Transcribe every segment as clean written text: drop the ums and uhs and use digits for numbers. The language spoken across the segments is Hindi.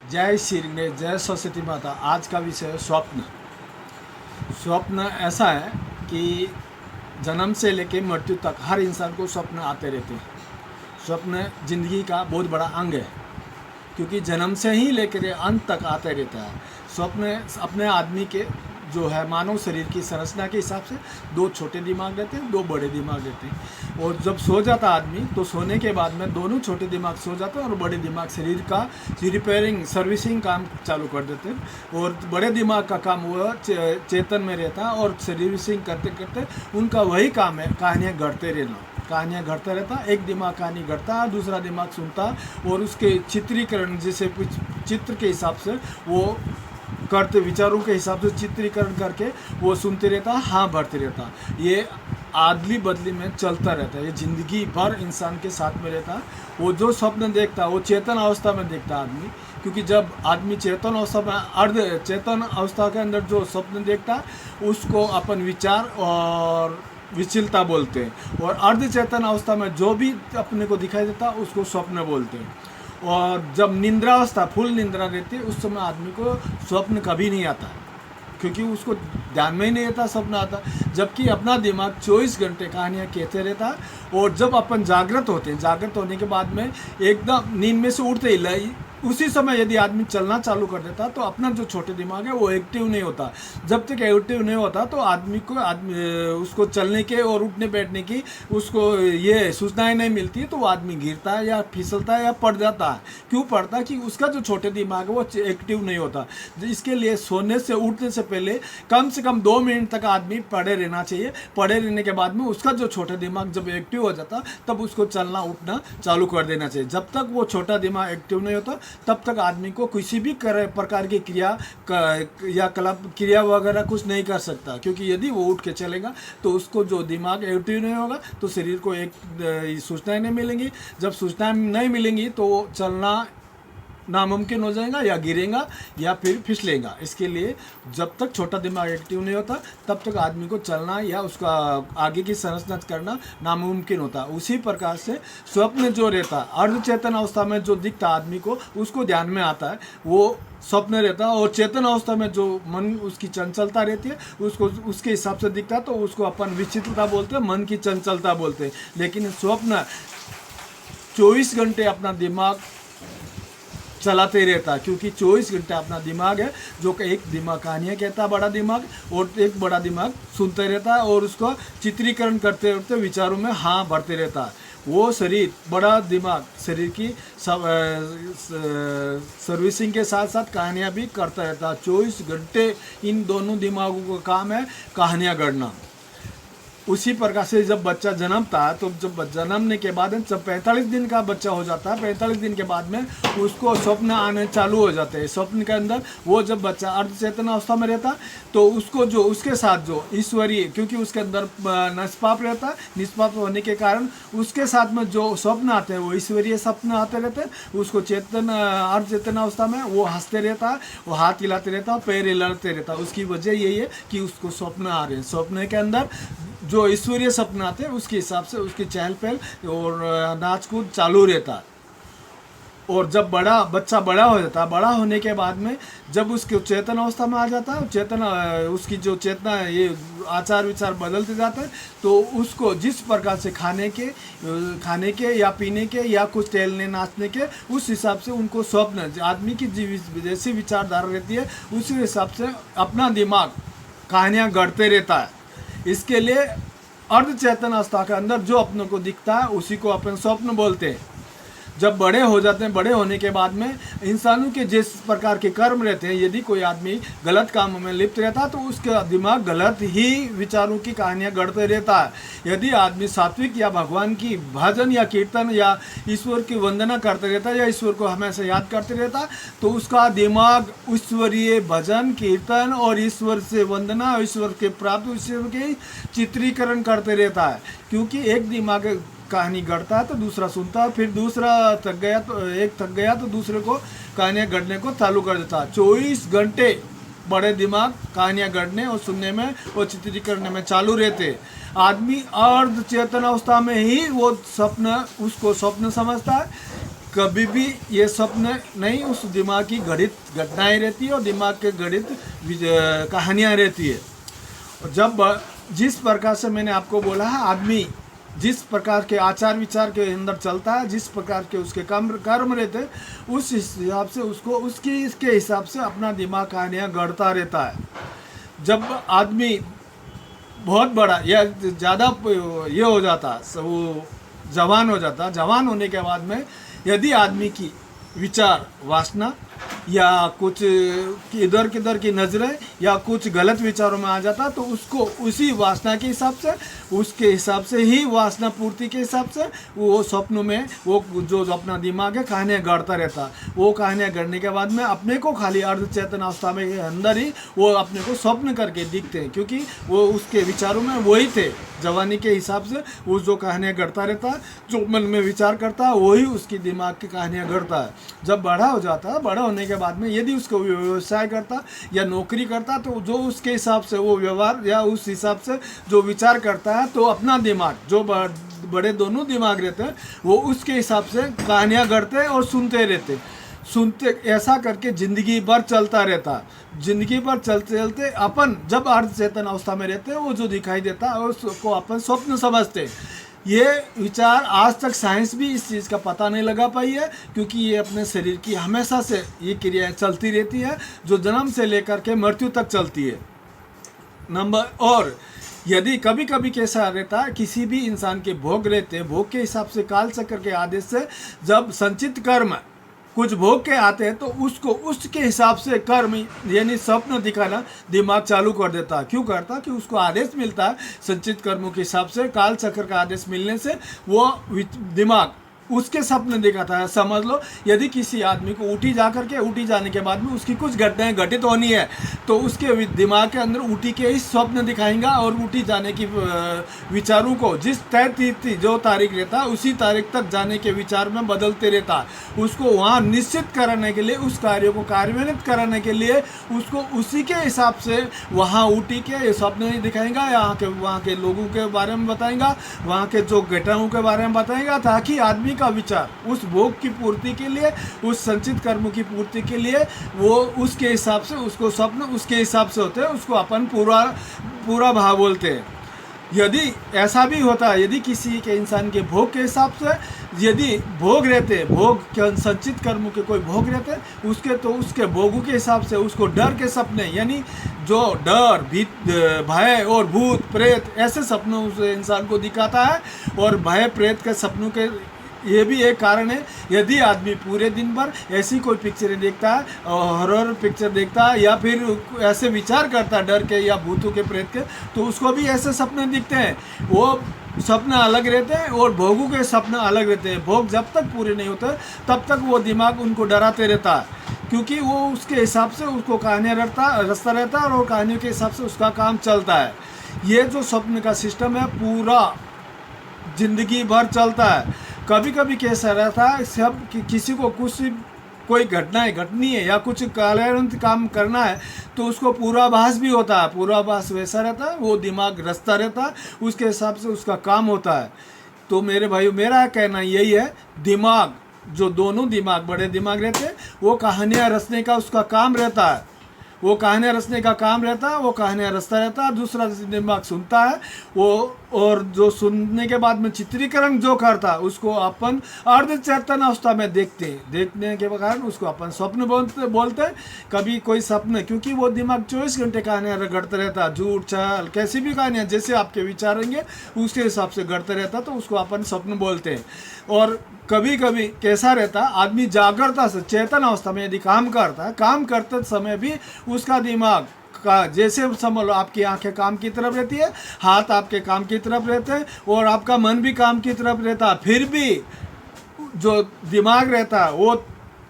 जय श्री गणेश, जय सरस्वती माता। आज का विषय है स्वप्न। स्वप्न ऐसा है कि जन्म से लेकर मृत्यु तक हर इंसान को स्वप्न आते रहते हैं। स्वप्न जिंदगी का बहुत बड़ा अंग है, क्योंकि जन्म से ही लेकर अंत तक आते रहता है। स्वप्न अपने आदमी के जो है मानव शरीर की संरचना के हिसाब से दो छोटे दिमाग रहते हैं, दो बड़े दिमाग रहते हैं। और जब सो जाता आदमी तो सोने के बाद में दोनों छोटे दिमाग सो जाते हैं और बड़े दिमाग शरीर का रिपेयरिंग सर्विसिंग काम चालू कर देते हैं। और बड़े दिमाग का काम वो चेतन में रहता है और सर्विसिंग करते करते उनका वही काम है कहानियाँ गढ़ते रहना। कहानियाँ घटता रहता, एक दिमाग कहानी घटता है, दूसरा दिमाग सुनता और उसके चित्रीकरण जैसे कुछ चित्र के हिसाब से वो करते, विचारों के हिसाब से चित्रीकरण करके वो सुनते रहता, हाँ भरते रहता। ये आदली बदली में चलता रहता है, ये जिंदगी भर इंसान के साथ में रहता है। वो जो स्वप्न देखता है वो चेतन अवस्था में देखता है आदमी, क्योंकि जब आदमी चेतन अवस्था में अर्ध चेतन अवस्था के अंदर जो स्वप्न देखता है उसको अपन विचार और विचलता बोलते हैं। और अर्ध चेतन अवस्था में जो भी अपने को दिखाई देता है उसको स्वप्न बोलते हैं। और जब निंद्रावस्था फुल निंद्रा रहती है उस समय आदमी को स्वप्न कभी नहीं आता, क्योंकि उसको ध्यान में ही नहीं रहता स्वप्न आता। जबकि अपना दिमाग 24 घंटे कहानियाँ कहते रहता है। और जब अपन जागृत होते हैं, जागृत होने के बाद में एकदम नींद में से उठते ही उसी समय यदि आदमी चलना चालू कर देता तो अपना जो छोटे दिमाग है वो एक्टिव नहीं होता। जब तक एक्टिव नहीं होता तो आदमी उसको चलने के और उठने बैठने की उसको ये सूचनाएं नहीं मिलती, तो वो आदमी गिरता है या फिसलता है या पड़ जाता है। क्यों पड़ता है? कि उसका जो छोटे दिमाग है वो एक्टिव नहीं होता। इसके लिए सोने से उठने से पहले कम से कम 2 मिनट तक आदमी पड़े रहना चाहिए। पड़े रहने के बाद में उसका जो छोटा दिमाग जब एक्टिव हो जाता तब उसको चलना उठना चालू कर देना चाहिए। जब तक वो छोटा दिमाग एक्टिव नहीं होता तब तक आदमी को किसी भी प्रकार की क्रिया वगैरह कुछ नहीं कर सकता, क्योंकि यदि वो उठ के चलेगा तो उसको जो दिमाग एक्टिव नहीं होगा तो शरीर को एक सूचनाएं नहीं मिलेंगी। जब सूचनाएं नहीं मिलेंगी तो वो चलना नामुमकिन हो जाएगा, या गिरेगा या फिर फिसलेगा। इसके लिए जब तक छोटा दिमाग एक्टिव नहीं होता तब तक आदमी को चलना या उसका आगे की संरचना करना नामुमकिन होता। उसी प्रकार से स्वप्न जो रहता है अर्ध चेतन अवस्था में जो दिखता आदमी को उसको ध्यान में आता है, वो स्वप्न रहता है। और चेतन अवस्था में जो मन उसकी चंचलता रहती है उसको उसके हिसाब से दिखता है, तो उसको अपन विचित्रता बोलते हैं, मन की चंचलता बोलते हैं। लेकिन स्वप्न 24 घंटे अपना दिमाग चलाते रहता है, क्योंकि 24 घंटे अपना दिमाग है जो कि एक दिमाग कहानियाँ कहता है बड़ा दिमाग, और एक बड़ा दिमाग सुनते रहता है और उसको चित्रीकरण करते रहते विचारों में हाँ भरते रहता है। वो शरीर बड़ा दिमाग शरीर की सर्विसिंग के साथ साथ कहानियाँ भी करता रहता है। 24 घंटे इन दोनों दिमागों का काम है कहानियाँ गढ़ना। उसी प्रकार से जब बच्चा जन्मता है तो जब जन्मने के बाद जब 45 दिन का बच्चा हो जाता है, 45 दिन के बाद में उसको स्वप्न आने चालू हो जाते हैं। स्वप्न के अंदर वो जब बच्चा अर्धचेतन अवस्था में रहता तो उसको जो उसके साथ जो ईश्वरीय, क्योंकि उसके अंदर निष्पाप रहता है, निष्पाप होने के कारण उसके साथ में जो स्वप्न आते हैं वो ईश्वरीय स्वप्न आते रहते हैं। उसको चेतन अर्धचेतन अवस्था में वो हंसते रहता है, वो हाथ हिलाते रहता है, पैर हिलाते रहता है। उसकी वजह यही है कि उसको स्वप्न आ रहे हैं। स्वप्न के अंदर जो ईश्वरीय सपने आते हैं उसके हिसाब से उसकी चहल पहल और नाच कूद चालू रहता है। और जब बच्चा बड़ा हो जाता है, बड़ा होने के बाद में जब उसके चेतन अवस्था में आ जाता है, चेतन उसकी जो चेतना है ये आचार विचार बदलते जाते हैं, तो उसको जिस प्रकार से खाने के या पीने के या कुछ टहलने नाचने के उस हिसाब से उनको स्वप्न आदमी की जैसी विचारधारा रहती है उसी हिसाब से अपना दिमाग कहानियाँ गढ़ते रहता है। इसके लिए अर्ध चेतन अवस्था के अंदर जो अपने को दिखता है उसी को अपन स्वप्न बोलते हैं। जब बड़े हो जाते हैं, बड़े होने के बाद में इंसानों के जिस प्रकार के कर्म रहते हैं, यदि कोई आदमी गलत कामों में लिप्त रहता है तो उसका दिमाग गलत ही विचारों की कहानियाँ गढ़ते रहता है। यदि आदमी सात्विक या भगवान की भजन या कीर्तन या ईश्वर की वंदना करते रहता है या ईश्वर को हमेशा याद करते रहता है तो उसका दिमाग ईश्वरीय भजन कीर्तन और ईश्वर से वंदना, ईश्वर के प्राप्त, ईश्वर के चित्रीकरण करते रहता है। क्योंकि एक दिमाग कहानी गढ़ता है तो दूसरा सुनता है, फिर दूसरा थक गया तो दूसरे को कहानियाँ गढ़ने को चालू कर देता है। 24 घंटे बड़े दिमाग कहानियाँ गढ़ने और सुनने में और चित्रीकरण में चालू रहते। आदमी अर्ध चेतन अवस्था में ही वो स्वप्न उसको स्वप्न समझता है, कभी भी ये स्वप्न नहीं, उस दिमाग की गढ़ित घटनाएं रहती है और दिमाग के गढ़ित कहानियाँ रहती है। और जब जिस प्रकार से मैंने आपको बोला है, आदमी जिस प्रकार के आचार विचार के अंदर चलता है, जिस प्रकार के उसके कर्म रहते हैं, उस हिसाब से उसको इसके हिसाब से अपना दिमाग कहानियाँ गढ़ता रहता है। जब आदमी बहुत बड़ा या ज़्यादा ये हो जाता, वो जवान हो जाता, जवान होने के बाद में यदि आदमी की विचार वासना या कुछ इधर किधर की नज़रें या कुछ गलत विचारों में आ जाता, तो उसको उसी वासना के हिसाब से, उसके हिसाब से ही, वासना पूर्ति के हिसाब से वो स्वप्नों में वो जो अपना दिमाग है कहानियाँ गढ़ता रहता। वो कहानियाँ गढ़ने के बाद में अपने को खाली अर्ध चेतन अवस्था में के अंदर ही वो अपने को स्वप्न करके दिखते हैं, क्योंकि वो उसके विचारों में वही थे। जवानी के हिसाब से वो जो कहानियाँ गढ़ता रहता है, जो मन में विचार करता है, वही उसकी दिमाग की कहानियाँ गढ़ता है। जब बड़ा हो जाता है, बड़ा होने के बाद में यदि उसको व्यवसाय करता या नौकरी करता, तो जो उसके हिसाब से वो व्यवहार या उस हिसाब से जो विचार करता है, तो अपना दिमाग, जो बड़े दोनों दिमाग रहते हैं, वो उसके हिसाब से कहानियाँ गढ़ते हैं और सुनते रहते। ऐसा करके जिंदगी भर चलता रहता। जिंदगी भर चलते चलते अपन जब अर्ध चेतन अवस्था में रहते हैं, वो जो दिखाई देता है उसको अपन स्वप्न समझते। ये विचार आज तक साइंस भी इस चीज़ का पता नहीं लगा पाई है, क्योंकि ये अपने शरीर की हमेशा से ये क्रियाएं चलती रहती है, जो जन्म से लेकर के मृत्यु तक चलती है। और यदि कभी कभी कैसा रहता है, किसी भी इंसान के भोग रहते हैं, भोग के हिसाब से काल चक्र के आदेश से जब संचित कर्म कुछ भोग के आते हैं, तो उसको उसके हिसाब से कर्म यानी स्वप्न दिखाना दिमाग चालू कर देता है। क्यों करता? कि उसको आदेश मिलता है संचित कर्मों के हिसाब से, काल चक्र का आदेश मिलने से वो दिमाग उसके सपने दिखाता है। समझ लो, यदि किसी आदमी को ऊटी जा करके, ऊटी जाने के बाद में उसकी कुछ घटनाएं घटित होनी है, तो उसके दिमाग के अंदर ऊटी के ही स्वप्न दिखाएंगा और ऊटी जाने की विचारों को जिस तय जो तारीख रहता है, उसी तारीख तक जाने के विचार में बदलते रहता है। उसको वहाँ निश्चित कराने के लिए, उस कार्य को कार्यान्वित कराने के लिए उसको उसी के हिसाब से वहाँ ऊटी के स्वप्न ही दिखाएंगा, वहाँ के लोगों के बारे में बताएंगा, वहाँ के जो घटनाओं के बारे में बताएंगा, ताकि आदमी का विचार उस भोग की पूर्ति के लिए, उस संचित कर्मों की पूर्ति के लिए, वो उसके हिसाब से, उसको स्वप्न उसके हिसाब से होते हैं, उसको अपन पूरा भाव बोलते हैं। यदि ऐसा भी होता है, यदि किसी के इंसान के भोग के हिसाब से यदि भोग रहते, भोग के संचित कर्मों के कोई भोग रहते उसके, तो उसके भोगों के हिसाब से उसको डर के सपने, यानी जो डर, भय और भूत प्रेत ऐसे सपनों उस इंसान को दिखाता है। और भय प्रेत के सपनों के ये भी एक कारण है, यदि आदमी पूरे दिन भर ऐसी कोई पिक्चरें देखता है, हॉरर पिक्चर देखता है, या फिर ऐसे विचार करता है डर के या भूतों के प्रेत के, तो उसको भी ऐसे सपने दिखते हैं। वो सपना अलग रहते हैं और भोगों के सपना अलग रहते हैं। भोग जब तक पूरे नहीं होते तब तक वो दिमाग उनको डराते रहता है, क्योंकि वो उसके हिसाब से उसको कहानियाँ रचता रहता है और कहानियों के हिसाब से उसका काम चलता है। ये जो स्वप्न का सिस्टम है पूरा जिंदगी भर चलता है। कभी कभी कैसा रहता है, सब किसी को कोई घटनाएं घटनी है या कुछ कार्यान्वित काम करना है, तो उसको पूर्वाभास भी होता है। पूर्वाभास वैसा रहता है, वो दिमाग रचता रहता है, उसके हिसाब से उसका काम होता है। तो मेरे भाइयों, मेरा कहना यही है, दिमाग, जो दोनों दिमाग बड़े दिमाग रहते हैं, वो कहानियाँ रचने का उसका काम रहता है। वो कहानियाँ रचने का काम रहता है, वो कहानियाँ रचता रहता है। दूसरा दिमाग सुनता है, वो और जो सुनने के बाद में चित्रीकरण जो करता है, उसको अपन अर्ध चेतन अवस्था में देखने के कारण उसको अपन स्वप्न बोलते हैं। कभी कोई सपने, क्योंकि वो दिमाग 24 घंटे कहानियाँ गढ़ते रहता है, झूठ छल कैसी भी कहानियाँ जैसे आपके विचारेंगे उसके हिसाब से गढ़ते रहता, तो उसको अपन स्वप्न बोलते हैं। और कभी कभी कैसा रहता, आदमी जागृता से चेतन अवस्था में यदि काम करता है, काम करते समय भी उसका दिमाग का, जैसे समझ लो आपकी आंखें काम की तरफ रहती है, हाथ आपके काम की तरफ रहते हैं और आपका मन भी काम की तरफ रहता है, फिर भी जो दिमाग रहता है वो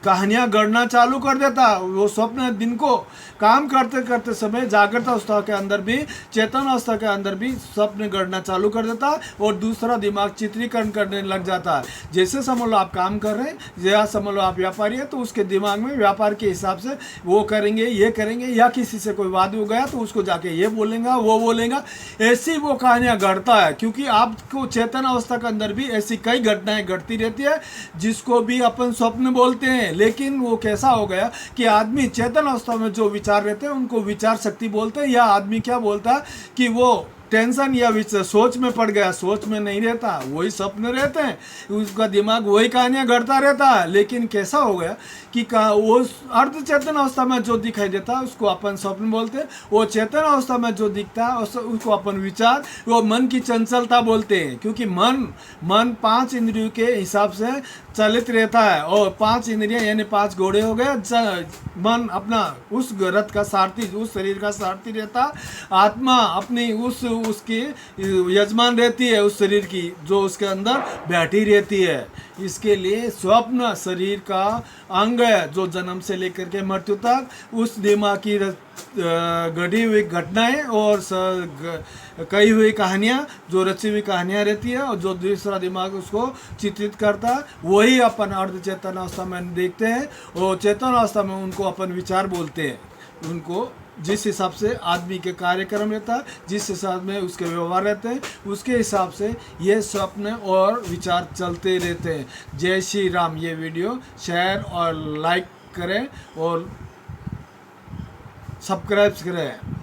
कहानियाँ गढ़ना चालू कर देता। वो स्वप्न दिन को काम करते करते समय जागृत अवस्था के अंदर भी, चेतन अवस्था के अंदर भी स्वप्न गढ़ना चालू कर देता और दूसरा दिमाग चित्रीकरण करने लग जाता है। जैसे समझ लो आप काम कर रहे हैं, या समझ लो आप व्यापारी है, तो उसके दिमाग में व्यापार के हिसाब से वो करेंगे, ये करेंगे, या किसी से कोई वाद हो गया तो उसको जाके ये बोलेगा, वो बोलेगा, ऐसी वो कहानियाँ गढ़ता है। क्योंकि आपको चेतन अवस्था के अंदर भी ऐसी कई घटनाएं घटती रहती है जिसको भी अपन स्वप्न बोलते हैं। लेकिन वो कैसा हो गया कि आदमी चेतन अवस्था में जो विचार रहते हैं उनको विचार शक्ति बोलते हैं, या आदमी क्या बोलता है कि वो टेंशन या सोच में पड़ गया, सोच में नहीं रहता, वही स्वप्न रहते हैं, उसका दिमाग वही कहानियाँ गढ़ता रहता है। लेकिन कैसा हो गया कि वो अर्ध चेतन अवस्था में जो दिखाई देता है उसको अपन स्वप्न बोलते हैं, वो चेतन अवस्था में जो दिखता है उसको अपन विचार, वो मन की चंचलता बोलते हैं। क्योंकि मन 5 इंद्रियों के हिसाब से चलित रहता है, और 5 इंद्रियां यानी 5 घोड़े हो गए। मन अपना उस रथ का सारथी, उस शरीर का सारथी रहता, आत्मा अपनी उसकी यजमान रहती है, उस शरीर की जो उसके अंदर बैठी रहती है। इसके लिए स्वप्न शरीर का अंग है जो जन्म से लेकर के मृत्यु तक उस दिमाग की गढ़ी हुई घटनाएं और कई हुई कहानियाँ, जो रची हुई कहानियाँ रहती है, और जो दूसरा दिमाग उसको चित्रित करता है, वही अपन अर्ध चेतन अवस्था में देखते हैं। और चेतन अवस्था में उनको अपन विचार बोलते हैं। उनको जिस हिसाब से आदमी के कार्यक्रम रहता है, जिस हिसाब में उसके व्यवहार रहते हैं, उसके हिसाब से ये स्वप्न और विचार चलते रहते हैं। जय श्री राम। ये वीडियो शेयर और लाइक करें और सब्सक्राइब करें।